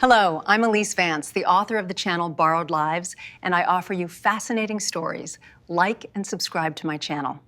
Hello, I'm Elise Vance, the author of the channel Borrowed Lives, and I offer you fascinating stories. Like and subscribe to my channel.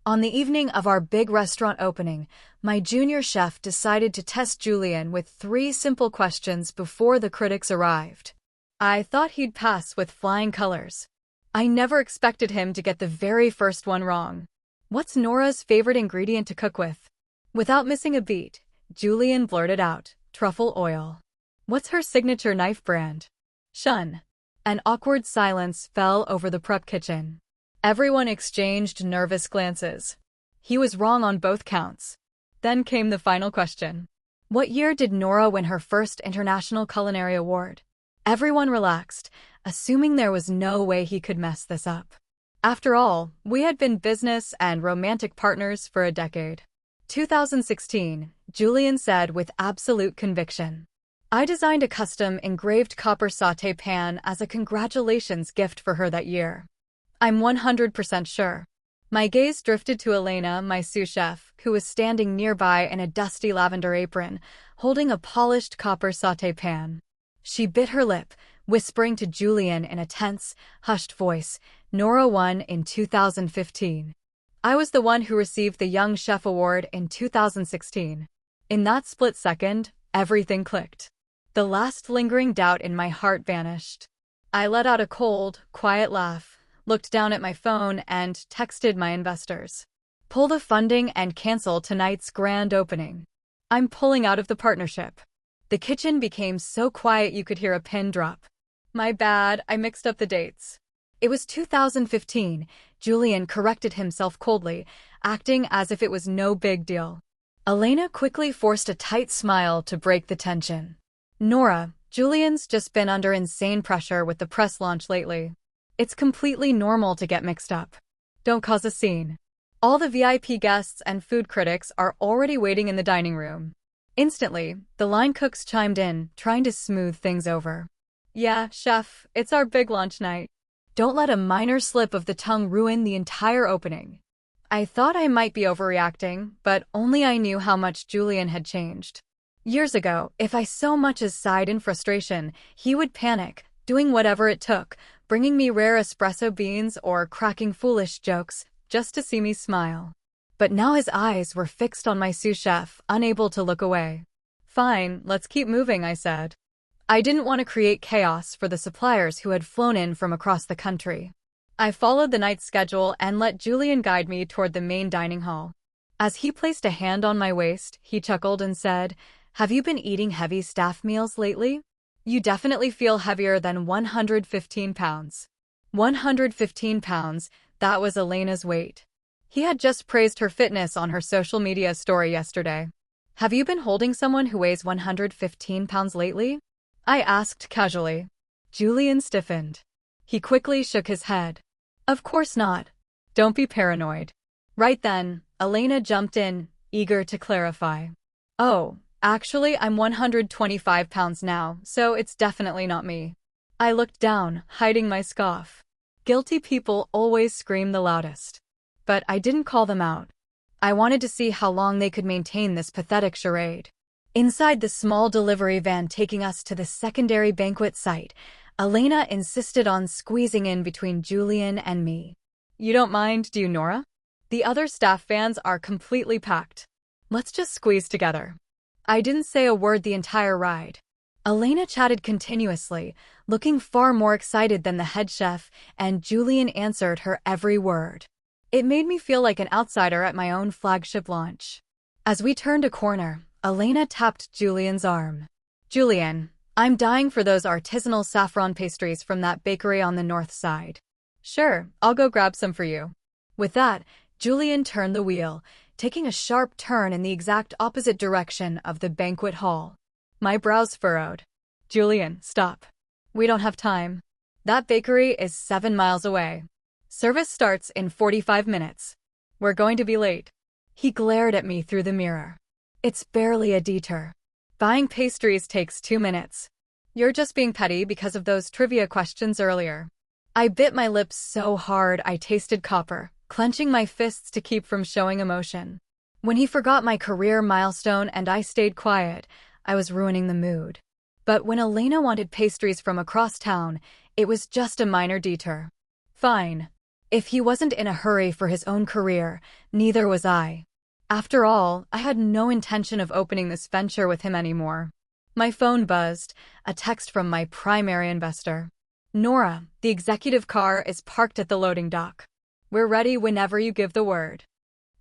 On the evening of our big restaurant opening, my junior chef decided to test Julian with 3 simple questions before the critics arrived. I thought he'd pass with flying colors. I never expected him to get the very first one wrong. What's Nora's favorite ingredient to cook with? Without missing a beat, Julian blurted out, truffle oil. What's her signature knife brand? Shun. An awkward silence fell over the prep kitchen. Everyone exchanged nervous glances. He was wrong on both counts. Then came the final question. What year did Nora win her first International Culinary Award? Everyone relaxed, assuming there was no way he could mess this up. After all, we had been business and romantic partners for a decade. 2016, Julian said with absolute conviction. I designed a custom engraved copper sauté pan as a congratulations gift for her that year. I'm 100% sure. My gaze drifted to Elena, my sous chef, who was standing nearby in a dusty lavender apron, holding a polished copper sauté pan. She bit her lip, whispering to Julian in a tense, hushed voice, Nora won in 2015. I was the one who received the Young Chef Award in 2016. In that split second, everything clicked. The last lingering doubt in my heart vanished. I let out a cold, quiet laugh, looked down at my phone, and texted my investors. Pull the funding and cancel tonight's grand opening. I'm pulling out of the partnership. The kitchen became so quiet you could hear a pin drop. My bad, I mixed up the dates. It was 2015, Julian corrected himself coldly, acting as if it was no big deal. Elena quickly forced a tight smile to break the tension. Nora, Julian's just been under insane pressure with the press launch lately. It's completely normal to get mixed up. Don't cause a scene. All the VIP guests and food critics are already waiting in the dining room. Instantly, the line cooks chimed in, trying to smooth things over. Yeah, chef, it's our big launch night. Don't let a minor slip of the tongue ruin the entire opening. I thought I might be overreacting, but only I knew how much Julian had changed. Years ago, if I so much as sighed in frustration, he would panic, doing whatever it took, bringing me rare espresso beans or cracking foolish jokes, just to see me smile. But now his eyes were fixed on my sous chef, unable to look away. Fine, let's keep moving, I said. I didn't want to create chaos for the suppliers who had flown in from across the country. I followed the night's schedule and let Julian guide me toward the main dining hall. As he placed a hand on my waist, he chuckled and said, Have you been eating heavy staff meals lately? You definitely feel heavier than 115 pounds. 115 pounds, that was Elena's weight. He had just praised her fitness on her social media story yesterday. Have you been holding someone who weighs 115 pounds lately? I asked casually. Julian stiffened. He quickly shook his head. Of course not. Don't be paranoid. Right then, Elena jumped in, eager to clarify. Oh, actually I'm 125 pounds now, so it's definitely not me. I looked down, hiding my scoff. Guilty people always scream the loudest. But I didn't call them out. I wanted to see how long they could maintain this pathetic charade. Inside the small delivery van taking us to the secondary banquet site, Elena insisted on squeezing in between Julian and me. You don't mind, do you, Nora? The other staff vans are completely packed. Let's just squeeze together. I didn't say a word the entire ride. Elena chatted continuously, looking far more excited than the head chef, and Julian answered her every word. It made me feel like an outsider at my own flagship launch. As we turned a corner, Elena tapped Julian's arm. Julian, I'm dying for those artisanal saffron pastries from that bakery on the north side. Sure, I'll go grab some for you. With that, Julian turned the wheel, taking a sharp turn in the exact opposite direction of the banquet hall. My brows furrowed. Julian, stop. We don't have time. That bakery is 7 miles away. Service starts in 45 minutes. We're going to be late. He glared at me through the mirror. It's barely a detour. Buying pastries takes 2 minutes. You're just being petty because of those trivia questions earlier. I bit my lips so hard I tasted copper, clenching my fists to keep from showing emotion. When he forgot my career milestone and I stayed quiet, I was ruining the mood. But when Elena wanted pastries from across town, it was just a minor detour. Fine. If he wasn't in a hurry for his own career, neither was I. After all, I had no intention of opening this venture with him anymore. My phone buzzed, a text from my primary investor. Nora, the executive car is parked at the loading dock. We're ready whenever you give the word.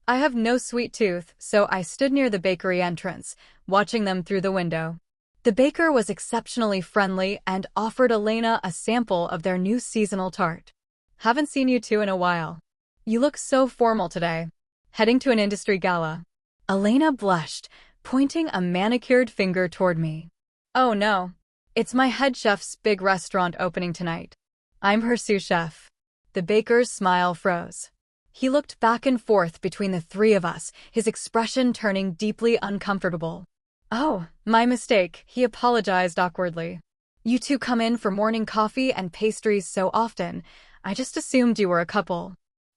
I have no sweet tooth, so I stood near the bakery entrance, watching them through the window. The baker was exceptionally friendly and offered Elena a sample of their new seasonal tart. Haven't seen you two in a while. You look so formal today. Heading to an industry gala. Elena blushed, pointing a manicured finger toward me. Oh no. It's my head chef's big restaurant opening tonight. I'm her sous chef. The baker's smile froze. He looked back and forth between the three of us, his expression turning deeply uncomfortable. Oh, my mistake, he apologized awkwardly. You two come in for morning coffee and pastries so often. I just assumed you were a couple.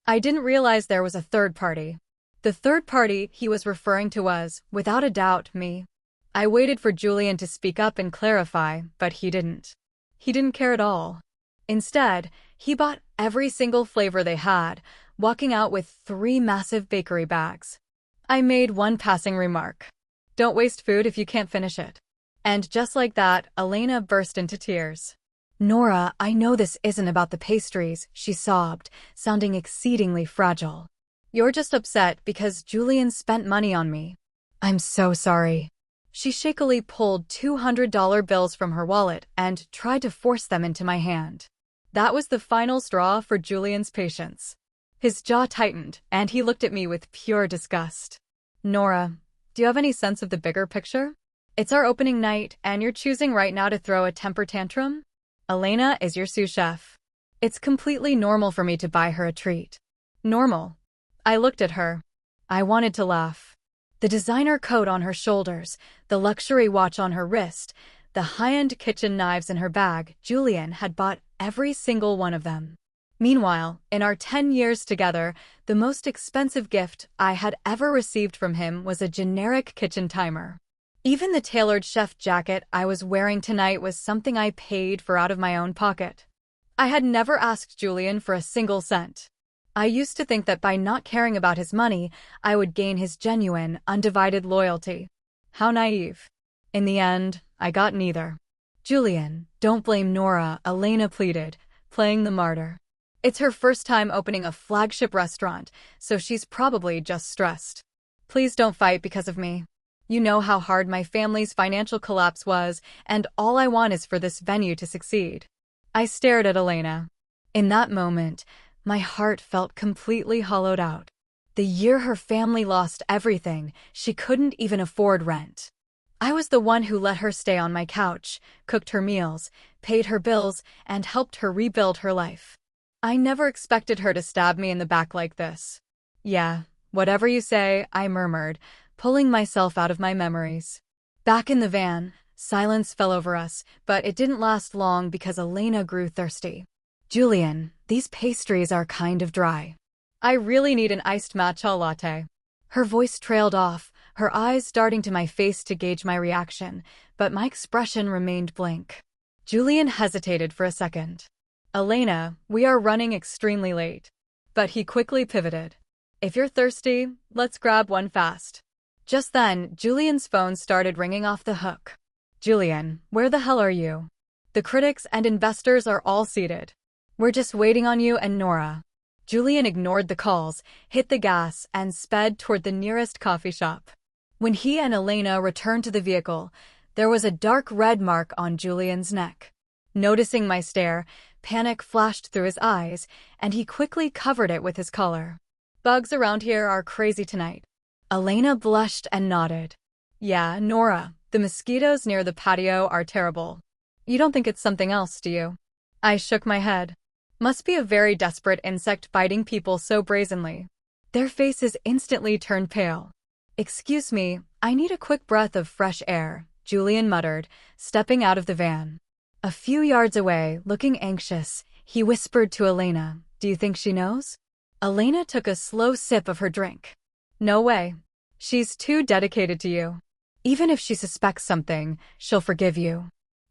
I didn't realize there was a third party. The third party he was referring to was, without a doubt, me. I waited for Julian to speak up and clarify, but he didn't. He didn't care at all. Instead, he bought every single flavor they had, walking out with 3 massive bakery bags. I made one passing remark. Don't waste food if you can't finish it. And just like that, Elena burst into tears. Nora, I know this isn't about the pastries, she sobbed, sounding exceedingly fragile. You're just upset because Julian spent money on me. I'm so sorry. She shakily pulled $200 bills from her wallet and tried to force them into my hand. That was the final straw for Julian's patience. His jaw tightened, and he looked at me with pure disgust. Nora, do you have any sense of the bigger picture? It's our opening night, and you're choosing right now to throw a temper tantrum? Elena is your sous chef. It's completely normal for me to buy her a treat. Normal. I looked at her. I wanted to laugh. The designer coat on her shoulders, the luxury watch on her wrist, the high-end kitchen knives in her bag, Julian had bought every single one of them. Meanwhile, in our 10 years together, the most expensive gift I had ever received from him was a generic kitchen timer. Even the tailored chef jacket I was wearing tonight was something I paid for out of my own pocket. I had never asked Julian for a single cent. I used to think that by not caring about his money, I would gain his genuine, undivided loyalty. How naive. In the end, I got neither. Julian, don't blame Nora, Elena pleaded, playing the martyr. It's her first time opening a flagship restaurant, so she's probably just stressed. Please don't fight because of me. You know how hard my family's financial collapse was, and all I want is for this venue to succeed. I stared at Elena. In that moment, my heart felt completely hollowed out. The year her family lost everything, she couldn't even afford rent. I was the one who let her stay on my couch, cooked her meals, paid her bills, and helped her rebuild her life. I never expected her to stab me in the back like this. Yeah, whatever you say, I murmured, pulling myself out of my memories. Back in the van, silence fell over us, but it didn't last long because Elena grew thirsty. Julian, these pastries are kind of dry. I really need an iced matcha latte. Her voice trailed off, her eyes darting to my face to gauge my reaction, but my expression remained blank. Julian hesitated for a second. Elena, we are running extremely late. But he quickly pivoted. If you're thirsty, let's grab one fast. Just then, Julian's phone started ringing off the hook. Julian, where the hell are you? The critics and investors are all seated. We're just waiting on you and Nora. Julian ignored the calls, hit the gas, and sped toward the nearest coffee shop. When he and Elena returned to the vehicle, there was a dark red mark on Julian's neck. Noticing my stare, panic flashed through his eyes, and he quickly covered it with his collar. Bugs around here are crazy tonight. Elena blushed and nodded. Yeah, Nora, the mosquitoes near the patio are terrible. You don't think it's something else, do you? I shook my head. Must be a very desperate insect biting people so brazenly. Their faces instantly turned pale. Excuse me, I need a quick breath of fresh air, Julian muttered, stepping out of the van. A few yards away, looking anxious, he whispered to Elena, do you think she knows? Elena took a slow sip of her drink. No way. She's too dedicated to you. Even if she suspects something, she'll forgive you.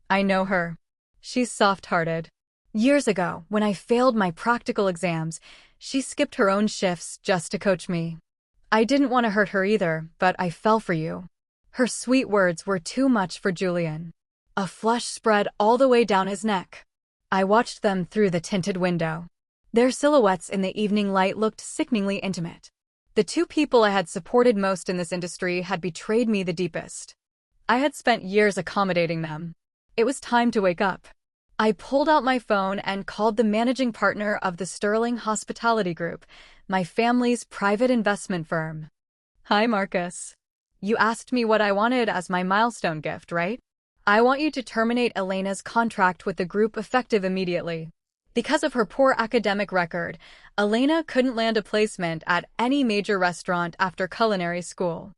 I know her. She's soft-hearted. Years ago, when I failed my practical exams, she skipped her own shifts just to coach me. I didn't want to hurt her either, but I fell for you. Her sweet words were too much for Julian. A flush spread all the way down his neck. I watched them through the tinted window. Their silhouettes in the evening light looked sickeningly intimate. The two people I had supported most in this industry had betrayed me the deepest. I had spent years accommodating them. It was time to wake up. I pulled out my phone and called the managing partner of the Sterling Hospitality Group, my family's private investment firm. Hi, Marcus. You asked me what I wanted as my milestone gift, right? I want you to terminate Elena's contract with the group effective immediately. Because of her poor academic record, Elena couldn't land a placement at any major restaurant after culinary school.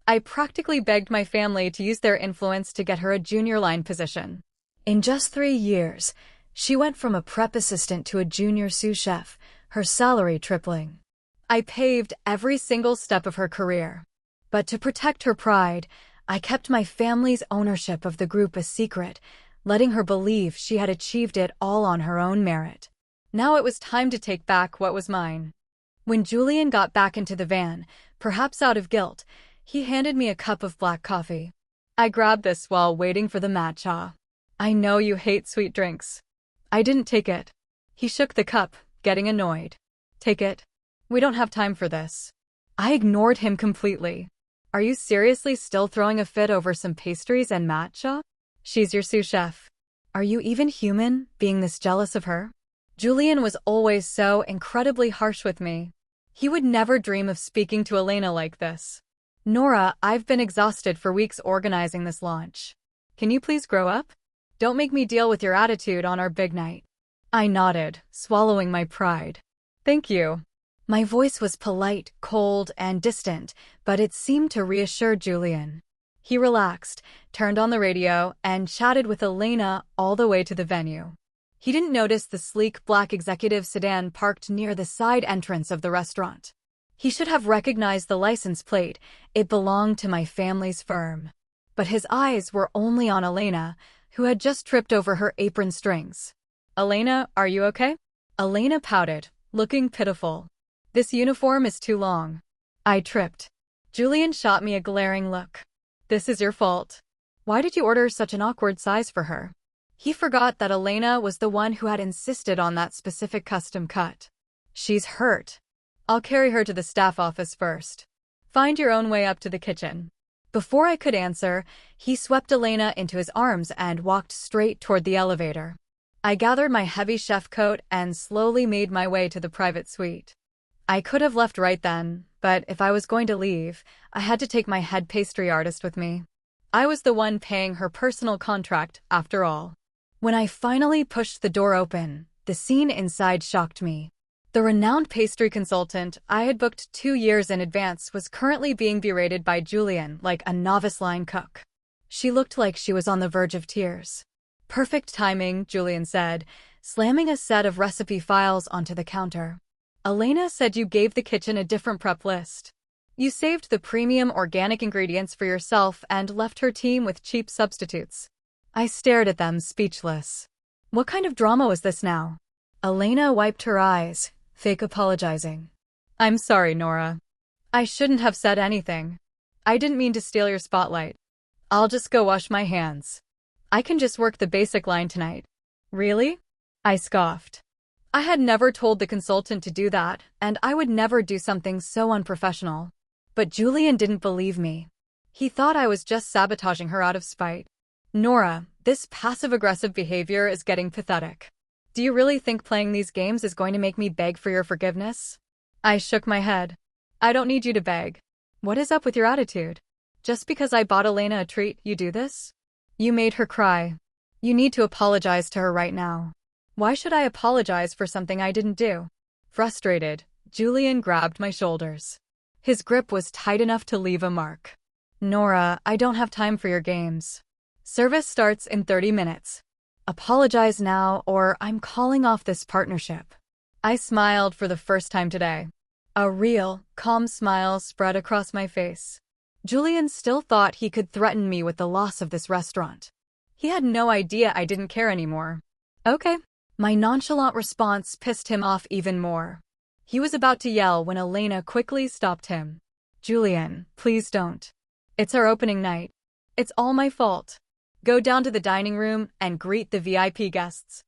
I practically begged my family to use their influence to get her a junior line position. In just 3 years, she went from a prep assistant to a junior sous chef, her salary tripling. I paved every single step of her career. But to protect her pride, I kept my family's ownership of the group a secret, letting her believe she had achieved it all on her own merit. Now it was time to take back what was mine. When Julian got back into the van, perhaps out of guilt, he handed me a cup of black coffee. I grabbed this while waiting for the matcha. I know you hate sweet drinks. I didn't take it. He shook the cup, getting annoyed. Take it. We don't have time for this. I ignored him completely. Are you seriously still throwing a fit over some pastries and matcha? She's your sous chef. Are you even human, being this jealous of her? Julian was always so incredibly harsh with me. He would never dream of speaking to Elena like this. Nora, I've been exhausted for weeks organizing this launch. Can you please grow up? Don't make me deal with your attitude on our big night. I nodded, swallowing my pride. Thank you. My voice was polite, cold, and distant, but it seemed to reassure Julian. He relaxed, turned on the radio, and chatted with Elena all the way to the venue. He didn't notice the sleek black executive sedan parked near the side entrance of the restaurant. He should have recognized the license plate. It belonged to my family's firm. But his eyes were only on Elena, who had just tripped over her apron strings. Elena, are you okay? Elena pouted, looking pitiful. This uniform is too long. I tripped. Julian shot me a glaring look. This is your fault. Why did you order such an awkward size for her? He forgot that Elena was the one who had insisted on that specific custom cut. She's hurt. I'll carry her to the staff office first. Find your own way up to the kitchen. Before I could answer, he swept Elena into his arms and walked straight toward the elevator. I gathered my heavy chef coat and slowly made my way to the private suite. I could have left right then, but if I was going to leave, I had to take my head pastry artist with me. I was the one paying her personal contract, after all. When I finally pushed the door open, the scene inside shocked me. The renowned pastry consultant I had booked 2 years in advance was currently being berated by Julian like a novice line cook. She looked like she was on the verge of tears. Perfect timing, Julian said, slamming a set of recipe files onto the counter. Elena said you gave the kitchen a different prep list. You saved the premium organic ingredients for yourself and left her team with cheap substitutes. I stared at them, speechless. What kind of drama was this now? Elena wiped her eyes, fake apologizing. I'm sorry, Nora. I shouldn't have said anything. I didn't mean to steal your spotlight. I'll just go wash my hands. I can just work the basic line tonight. Really? I scoffed. I had never told the consultant to do that, and I would never do something so unprofessional. But Julian didn't believe me. He thought I was just sabotaging her out of spite. Nora, this passive-aggressive behavior is getting pathetic. Do you really think playing these games is going to make me beg for your forgiveness? I shook my head. I don't need you to beg. What is up with your attitude? Just because I bought Elena a treat, you do this? You made her cry. You need to apologize to her right now. Why should I apologize for something I didn't do? Frustrated, Julian grabbed my shoulders. His grip was tight enough to leave a mark. Nora, I don't have time for your games. Service starts in 30 minutes. Apologize now, or I'm calling off this partnership. I smiled for the first time today. A real, calm smile spread across my face. Julian still thought he could threaten me with the loss of this restaurant. He had no idea I didn't care anymore. Okay. My nonchalant response pissed him off even more. He was about to yell when Elena quickly stopped him. Julian, please don't. It's our opening night. It's all my fault. Go down to the dining room and greet the VIP guests.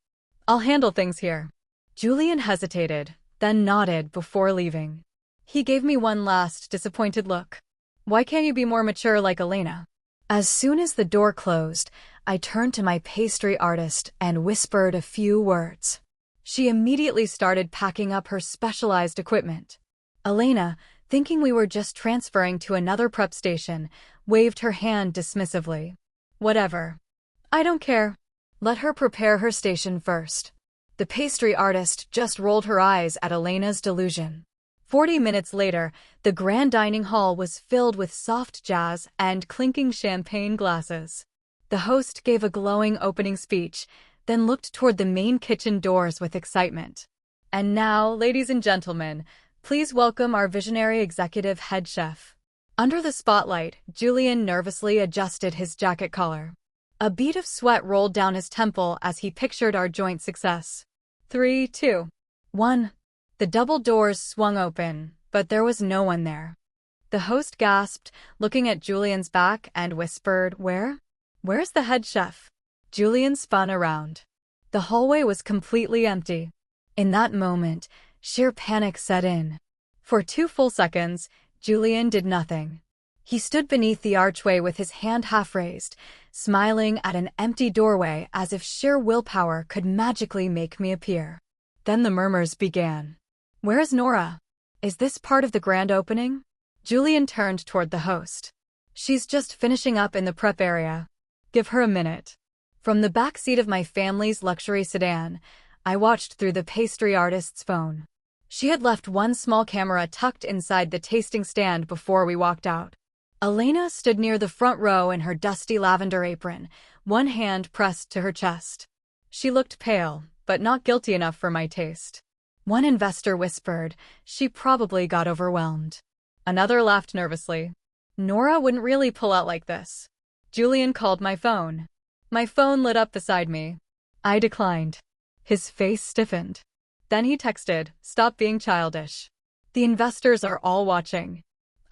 I'll handle things here. Julian hesitated, then nodded before leaving. He gave me one last disappointed look. Why can't you be more mature like Elena? As soon as the door closed, I turned to my pastry artist and whispered a few words. She immediately started packing up her specialized equipment. Elena, thinking we were just transferring to another prep station, waved her hand dismissively. Whatever. I don't care. Let her prepare her station first. The pastry artist just rolled her eyes at Elena's delusion. 40 minutes later, the grand dining hall was filled with soft jazz and clinking champagne glasses. The host gave a glowing opening speech, then looked toward the main kitchen doors with excitement. And now, ladies and gentlemen, please welcome our visionary executive head chef. Under the spotlight, Julian nervously adjusted his jacket collar. A bead of sweat rolled down his temple as he pictured our joint success. 3, 2, 1. The double doors swung open, but there was no one there. The host gasped, looking at Julian's back, and whispered, Where? Where's the head chef? Julian spun around. The hallway was completely empty. In that moment, sheer panic set in. For 2 full seconds, Julian did nothing. He stood beneath the archway with his hand half raised, smiling at an empty doorway as if sheer willpower could magically make me appear. Then the murmurs began. Where is Nora? Is this part of the grand opening? Julian turned toward the host. She's just finishing up in the prep area. Give her a minute. From the back seat of my family's luxury sedan, I watched through the pastry artist's phone. She had left one small camera tucked inside the tasting stand before we walked out. Elena stood near the front row in her dusty lavender apron, one hand pressed to her chest. She looked pale, but not guilty enough for my taste. One investor whispered, she probably got overwhelmed. Another laughed nervously. Nora wouldn't really pull out like this. Julian called my phone. My phone lit up beside me. I declined. His face stiffened. Then he texted, Stop being childish. The investors are all watching.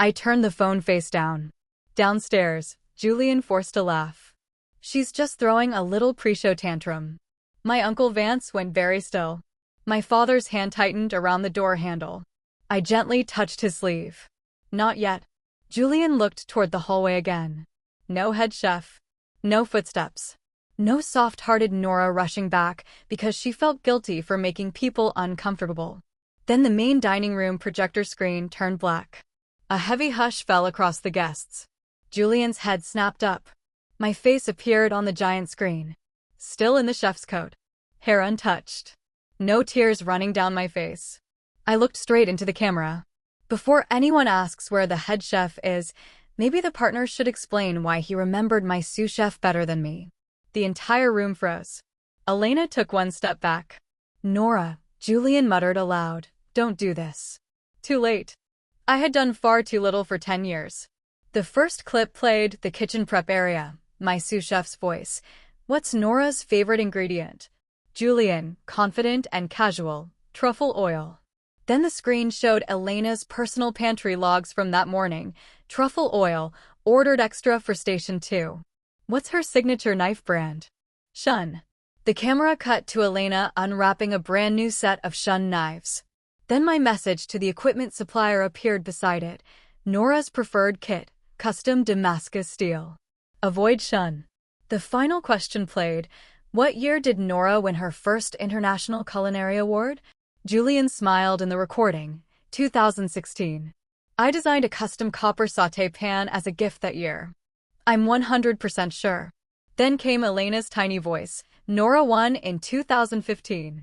I turned the phone face down. Downstairs, Julian forced a laugh. She's just throwing a little pre-show tantrum. My uncle Vance went very still. My father's hand tightened around the door handle. I gently touched his sleeve. Not yet. Julian looked toward the hallway again. No head chef. No footsteps. No soft-hearted Nora rushing back because she felt guilty for making people uncomfortable. Then the main dining room projector screen turned black. A heavy hush fell across the guests. Julian's head snapped up. My face appeared on the giant screen. Still in the chef's coat. Hair untouched. No tears running down my face. I looked straight into the camera. Before anyone asks where the head chef is, maybe the partner should explain why he remembered my sous chef better than me. The entire room froze. Elena took one step back. Nora, Julian muttered aloud, don't do this. Too late. I had done far too little for 10 years. The first clip played the kitchen prep area, my sous chef's voice. What's Nora's favorite ingredient? Julian, confident and casual, truffle oil. Then the screen showed Elena's personal pantry logs from that morning. Truffle oil, ordered extra for station 2. What's her signature knife brand? Shun. The camera cut to Elena unwrapping a brand new set of Shun knives. Then my message to the equipment supplier appeared beside it. Nora's preferred kit, custom Damascus steel. Avoid Shun. The final question played. What year did Nora win her first International Culinary Award? Julian smiled in the recording. 2016. I designed a custom copper sauté pan as a gift that year. I'm 100% sure. Then came Elena's tiny voice. Nora won in 2015.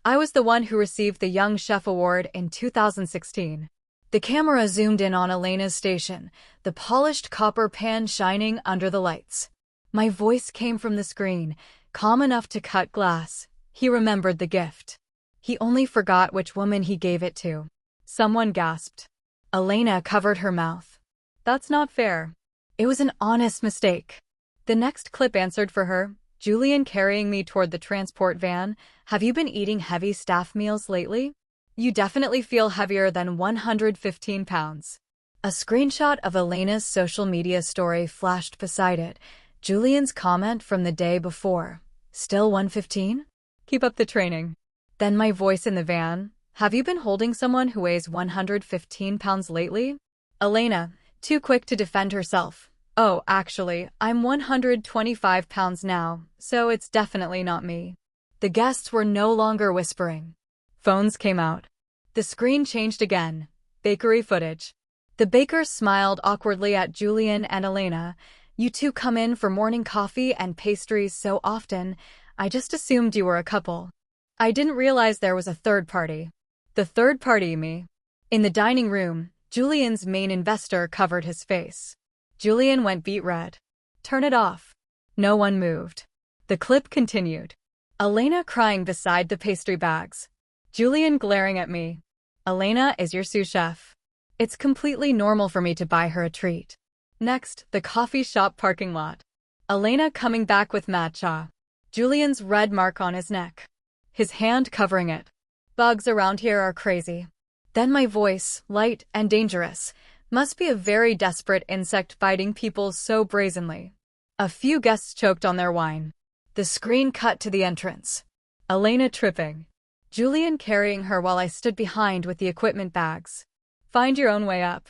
I was the one who received the Young Chef Award in 2016. The camera zoomed in on Elena's station, the polished copper pan shining under the lights. My voice came from the screen, calm enough to cut glass. He remembered the gift. He only forgot which woman he gave it to. Someone gasped. Elena covered her mouth. That's not fair. It was an honest mistake. The next clip answered for her. Julian carrying me toward the transport van. Have you been eating heavy staff meals lately? You definitely feel heavier than 115 pounds. A screenshot of Elena's social media story flashed beside it. Julian's comment from the day before. Still 115? Keep up the training. Then my voice in the van. Have you been holding someone who weighs 115 pounds lately? Elena, too quick to defend herself. Oh, actually, I'm 125 pounds now, so it's definitely not me. The guests were no longer whispering. Phones came out. The screen changed again. Bakery footage. The baker smiled awkwardly at Julian and Elena. You two come in for morning coffee and pastries so often. I just assumed you were a couple. I didn't realize there was a third party. The third party, me. In the dining room, Julian's main investor covered his face. Julian went beet red. Turn it off. No one moved. The clip continued. Elena crying beside the pastry bags. Julian glaring at me. Elena is your sous chef. It's completely normal for me to buy her a treat. Next, the coffee shop parking lot. Elena coming back with matcha. Julian's red mark on his neck. His hand covering it. Bugs around here are crazy. Then my voice, light and dangerous. Must be a very desperate insect biting people so brazenly. A few guests choked on their wine. The screen cut to the entrance. Elena tripping. Julian carrying her while I stood behind with the equipment bags. Find your own way up.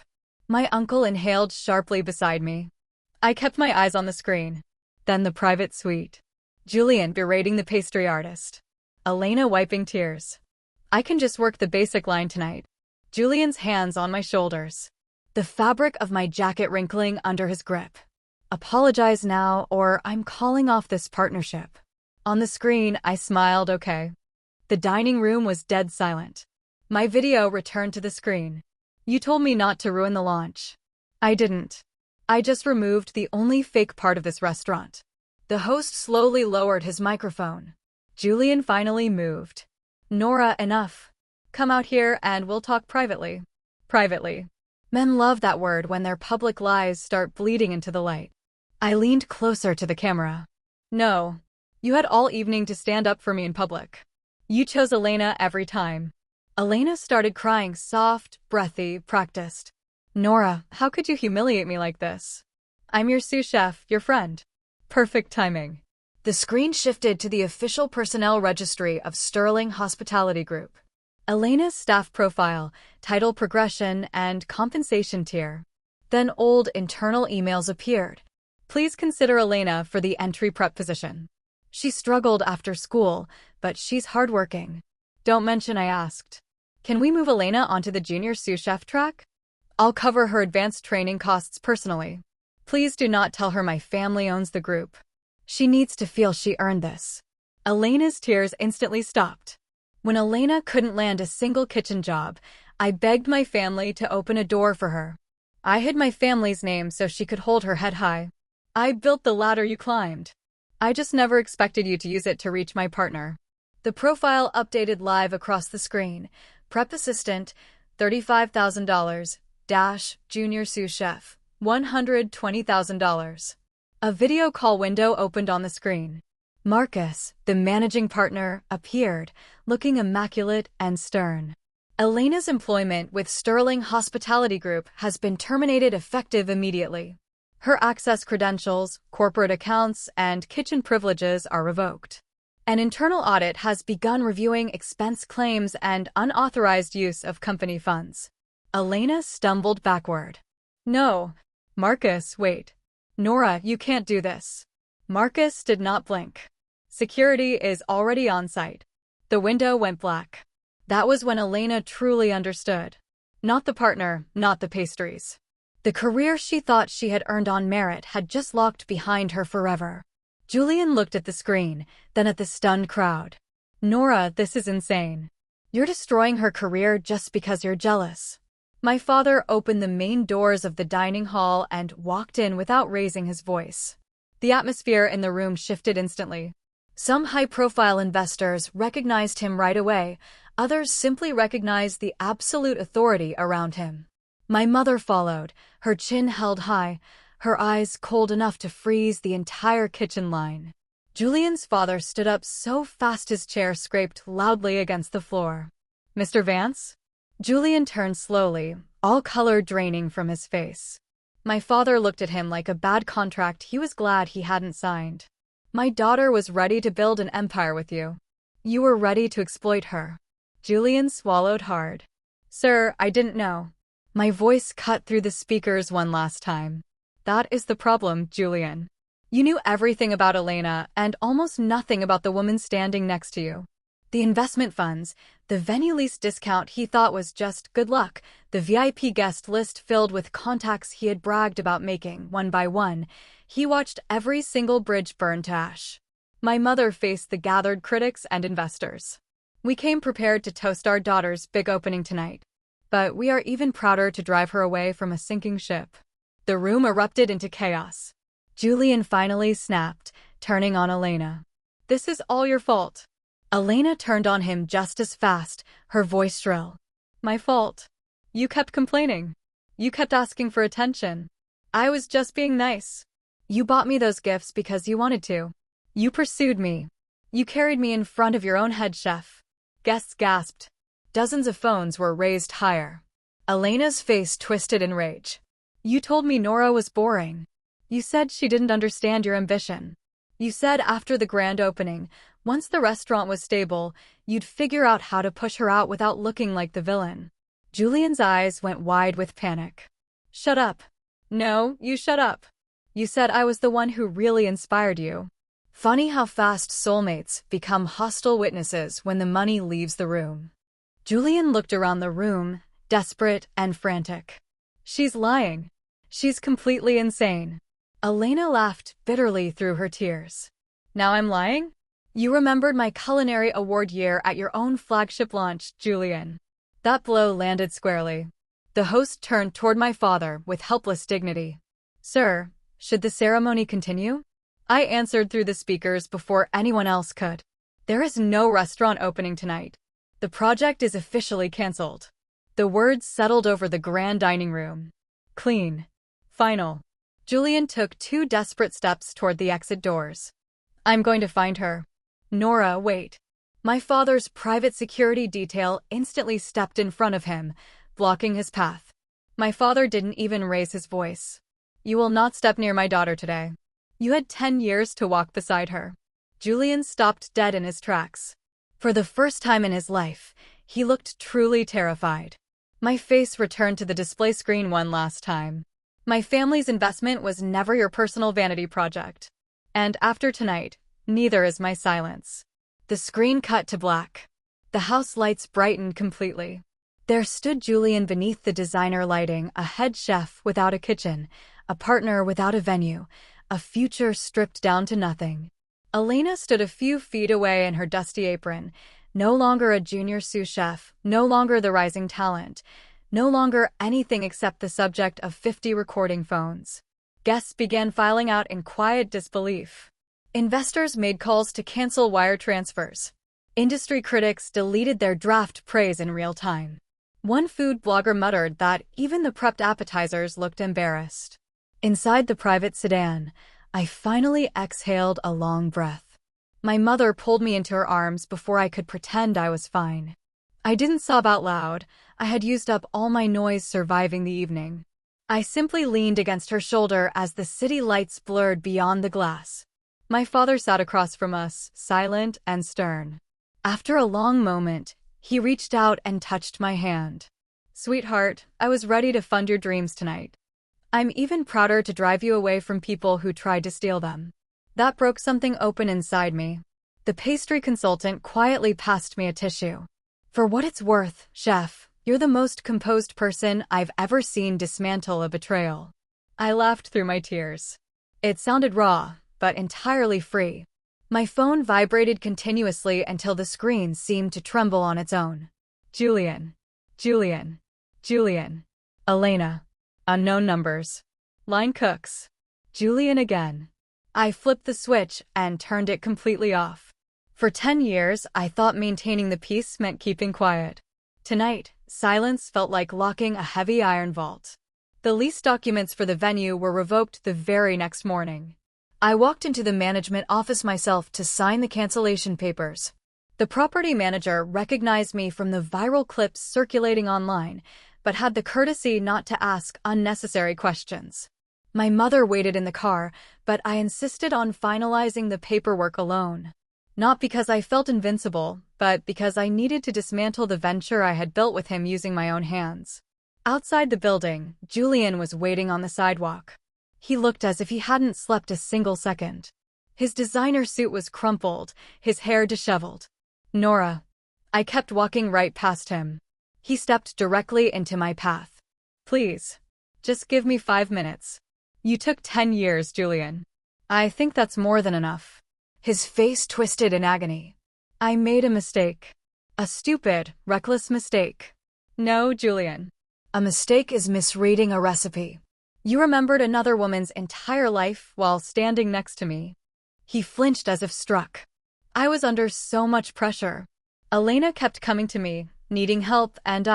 My uncle inhaled sharply beside me. I kept my eyes on the screen. Then the private suite. Julian berating the pastry artist. Elena wiping tears. I can just work the basic line tonight. Julian's hands on my shoulders. The fabric of my jacket wrinkling under his grip. Apologize now, or I'm calling off this partnership. On the screen, I smiled okay. The dining room was dead silent. My video returned to the screen. You told me not to ruin the launch. I didn't. I just removed the only fake part of this restaurant. The host slowly lowered his microphone. Julian finally moved. Nora, enough. Come out here and we'll talk privately. Privately. Men love that word when their public lies start bleeding into the light. I leaned closer to the camera. No. You had all evening to stand up for me in public. You chose Elena every time. Elena started crying soft, breathy, practiced. Nora, how could you humiliate me like this? I'm your sous chef, your friend. Perfect timing. The screen shifted to the official personnel registry of Sterling Hospitality Group. Elena's staff profile, title progression, and compensation tier. Then old internal emails appeared. Please consider Elena for the entry prep position. She struggled after school, but she's hardworking. Don't mention I asked. Can we move Elena onto the junior sous chef track? I'll cover her advanced training costs personally. Please do not tell her my family owns the group. She needs to feel she earned this. Elena's tears instantly stopped. When Elena couldn't land a single kitchen job, I begged my family to open a door for her. I hid my family's name so she could hold her head high. I built the ladder you climbed. I just never expected you to use it to reach my partner. The profile updated live across the screen. Prep assistant, $35,000, dash, junior sous chef, $120,000. A video call window opened on the screen. Marcus, the managing partner, appeared, looking immaculate and stern. Elena's employment with Sterling Hospitality Group has been terminated effective immediately. Her access credentials, corporate accounts, and kitchen privileges are revoked. An internal audit has begun reviewing expense claims and unauthorized use of company funds. Elena stumbled backward. No. Marcus, wait. Nora, you can't do this. Marcus did not blink. Security is already on site. The window went black. That was when Elena truly understood. Not the partner, not the pastries. The career she thought she had earned on merit had just locked behind her forever. Julian looked at the screen, then at the stunned crowd. Nora, this is insane. You're destroying her career just because you're jealous. My father opened the main doors of the dining hall and walked in without raising his voice. The atmosphere in the room shifted instantly. Some high-profile investors recognized him right away, others simply recognized the absolute authority around him. My mother followed, her chin held high, her eyes cold enough to freeze the entire kitchen line. Julian's father stood up so fast his chair scraped loudly against the floor. "Mr. Vance?" Julian turned slowly, all color draining from his face. My father looked at him like a bad contract he was glad he hadn't signed. "My daughter was ready to build an empire with you. You were ready to exploit her." Julian swallowed hard. "Sir, I didn't know." My voice cut through the speakers one last time. "That is the problem, Julian. You knew everything about Elena and almost nothing about the woman standing next to you. The investment funds, the venue lease discount he thought was just good luck, the VIP guest list filled with contacts he had bragged about making one by one. He watched every single bridge burn to ash. My mother faced the gathered critics and investors. We came prepared to toast our daughter's big opening tonight. But we are even prouder to drive her away from a sinking ship." The room erupted into chaos. Julian finally snapped, turning on Elena. "This is all your fault." Elena turned on him just as fast, her voice shrill. "My fault. You kept complaining. You kept asking for attention. I was just being nice. You bought me those gifts because you wanted to. You pursued me. You carried me in front of your own head chef." Guests gasped. Dozens of phones were raised higher. Elena's face twisted in rage. "You told me Nora was boring. You said she didn't understand your ambition. You said after the grand opening, once the restaurant was stable, you'd figure out how to push her out without looking like the villain." Julian's eyes went wide with panic. "Shut up. No, you shut up. You said I was the one who really inspired you." Funny how fast soulmates become hostile witnesses when the money leaves the room. Julian looked around the room, desperate and frantic. "She's lying. She's completely insane." Elena laughed bitterly through her tears. "Now I'm lying? You remembered my culinary award year at your own flagship launch, Julian." That blow landed squarely. The host turned toward my father with helpless dignity. "Sir, should the ceremony continue?" I answered through the speakers before anyone else could. "There is no restaurant opening tonight. The project is officially canceled." The words settled over the grand dining room. Clean. Final. Julian took 2 desperate steps toward the exit doors. "I'm going to find her." "Nora, wait." My father's private security detail instantly stepped in front of him, blocking his path. My father didn't even raise his voice. "You will not step near my daughter today. You had 10 years to walk beside her." Julian stopped dead in his tracks. For the first time in his life, he looked truly terrified. My face returned to the display screen one last time. "My family's investment was never your personal vanity project. And after tonight, neither is my silence." The screen cut to black. The house lights brightened completely. There stood Julian beneath the designer lighting, a head chef without a kitchen, a partner without a venue, a future stripped down to nothing. Elena stood a few feet away in her dusty apron, no longer a junior sous chef, no longer the rising talent, no longer anything except the subject of 50 recording phones. Guests began filing out in quiet disbelief. Investors made calls to cancel wire transfers. Industry critics deleted their draft praise in real time. One food blogger muttered that even the prepped appetizers looked embarrassed. Inside the private sedan, I finally exhaled a long breath. My mother pulled me into her arms before I could pretend I was fine. I didn't sob out loud. I had used up all my noise surviving the evening. I simply leaned against her shoulder as the city lights blurred beyond the glass. My father sat across from us, silent and stern. After a long moment, he reached out and touched my hand. "Sweetheart, I was ready to fund your dreams tonight. I'm even prouder to drive you away from people who tried to steal them." That broke something open inside me. The pastry consultant quietly passed me a tissue. "For what it's worth, chef, you're the most composed person I've ever seen dismantle a betrayal." I laughed through my tears. It sounded raw, but entirely free. My phone vibrated continuously until the screen seemed to tremble on its own. Julian. Julian. Julian. Elena. Unknown numbers. Line cooks. Julian again. I flipped the switch and turned it completely off. For 10 years, I thought maintaining the peace meant keeping quiet. Tonight, Silence felt like locking a heavy iron vault. The lease documents for the venue were revoked the very next morning. I walked into the management office myself to sign the cancellation papers. The property manager recognized me from the viral clips circulating online, but had the courtesy not to ask unnecessary questions. My mother waited in the car, but I insisted on finalizing the paperwork alone. Not because I felt invincible, but because I needed to dismantle the venture I had built with him using my own hands. Outside the building, Julian was waiting on the sidewalk. He looked as if he hadn't slept a single second. His designer suit was crumpled, his hair disheveled. Nora. I kept walking right past him. He stepped directly into my path. Please. Just give me 5 minutes. You took 10 years, Julian. I think that's more than enough. His face twisted in agony. I made a mistake. A stupid, reckless mistake. No, Julian. A mistake is misreading a recipe. You remembered another woman's entire life while standing next to me. He flinched as if struck. I was under so much pressure. Elena kept coming to me, needing help, and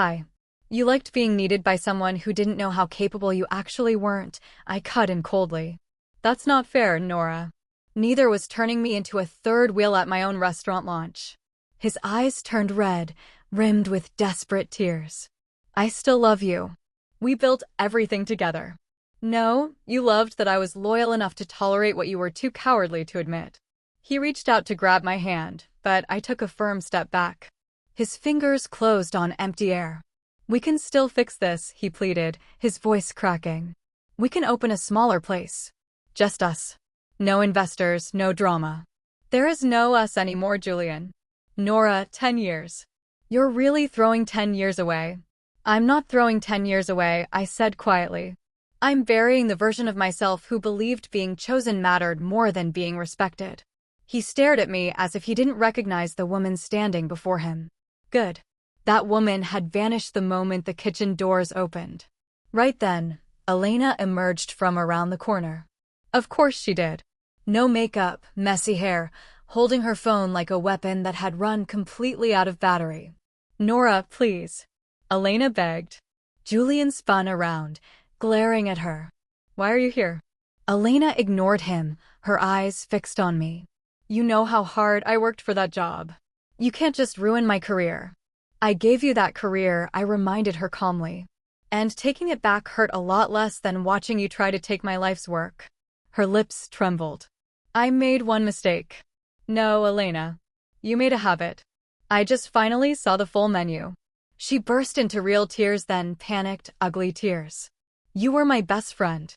You liked being needed by someone who didn't know how capable you actually weren't, I cut in coldly. That's not fair, Nora. Neither was turning me into a third wheel at my own restaurant launch. His eyes turned red, rimmed with desperate tears. I still love you. We built everything together. No, you loved that I was loyal enough to tolerate what you were too cowardly to admit. He reached out to grab my hand, but I took a firm step back. His fingers closed on empty air. We can still fix this, he pleaded, his voice cracking. We can open a smaller place. Just us. No investors, no drama. There is no us anymore, Julian. Nora, 10 years. You're really throwing 10 years away. I'm not throwing 10 years away, I said quietly. I'm burying the version of myself who believed being chosen mattered more than being respected. He stared at me as if he didn't recognize the woman standing before him. Good. That woman had vanished the moment the kitchen doors opened. Right then, Elena emerged from around the corner. Of course she did. No makeup, messy hair, holding her phone like a weapon that had run completely out of battery. Nora, please. Elena begged. Julian spun around, glaring at her. Why are you here? Elena ignored him, her eyes fixed on me. You know how hard I worked for that job. You can't just ruin my career. I gave you that career, I reminded her calmly. And taking it back hurt a lot less than watching you try to take my life's work. Her lips trembled. I made one mistake. No, Elena. You made a habit. I just finally saw the full menu. She burst into real tears, then panicked, ugly tears. You were my best friend.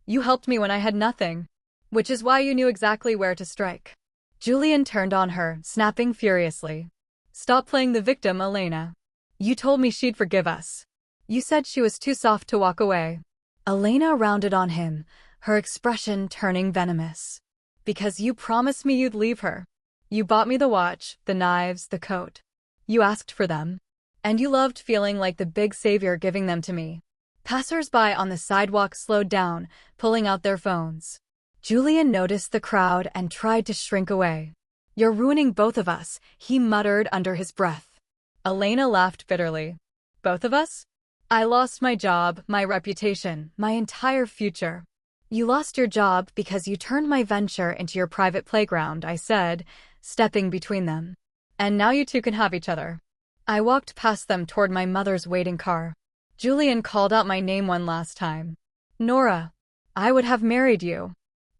You helped me when I had nothing. Which is why you knew exactly where to strike. Julian turned on her, snapping furiously. Stop playing the victim, Elena. You told me she'd forgive us. You said she was too soft to walk away. Elena rounded on him, her expression turning venomous. Because you promised me you'd leave her. You bought me the watch, the knives, the coat. You asked for them. And you loved feeling like the big savior giving them to me. Passers-by on the sidewalk slowed down, pulling out their phones. Julian noticed the crowd and tried to shrink away. You're ruining both of us, he muttered under his breath. Elena laughed bitterly. Both of us? I lost my job, my reputation, my entire future. You lost your job because you turned my venture into your private playground, I said, stepping between them. And now you two can have each other. I walked past them toward my mother's waiting car. Julian called out my name one last time. Nora, I would have married you.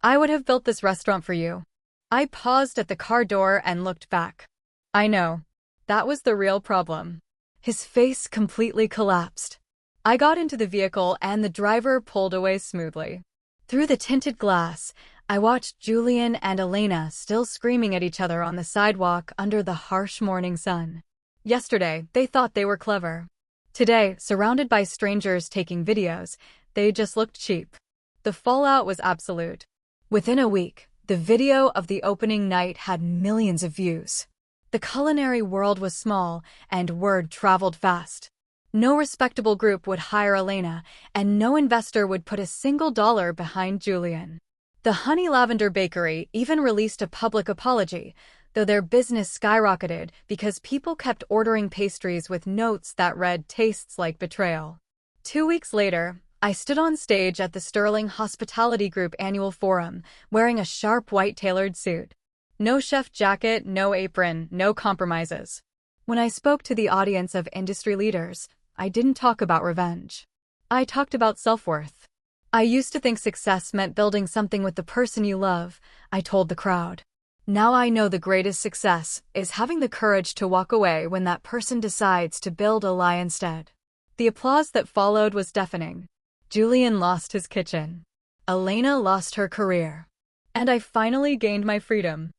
I would have built this restaurant for you. I paused at the car door and looked back. I know. That was the real problem. His face completely collapsed. I got into the vehicle and the driver pulled away smoothly. Through the tinted glass, I watched Julian and Elena still screaming at each other on the sidewalk under the harsh morning sun. Yesterday, they thought they were clever. Today, surrounded by strangers taking videos, they just looked cheap. The fallout was absolute. Within a week, the video of the opening night had millions of views. The culinary world was small, and word traveled fast. No respectable group would hire Elena, and no investor would put a single dollar behind Julian. The Honey Lavender Bakery even released a public apology, though their business skyrocketed because people kept ordering pastries with notes that read "tastes like betrayal." 2 weeks later, I stood on stage at the Sterling Hospitality Group annual forum, wearing a sharp white tailored suit. No chef jacket, no apron, no compromises. When I spoke to the audience of industry leaders, I didn't talk about revenge. I talked about self-worth. I used to think success meant building something with the person you love, I told the crowd. Now I know the greatest success is having the courage to walk away when that person decides to build a lie instead. The applause that followed was deafening. Julian lost his kitchen. Elena lost her career. And I finally gained my freedom.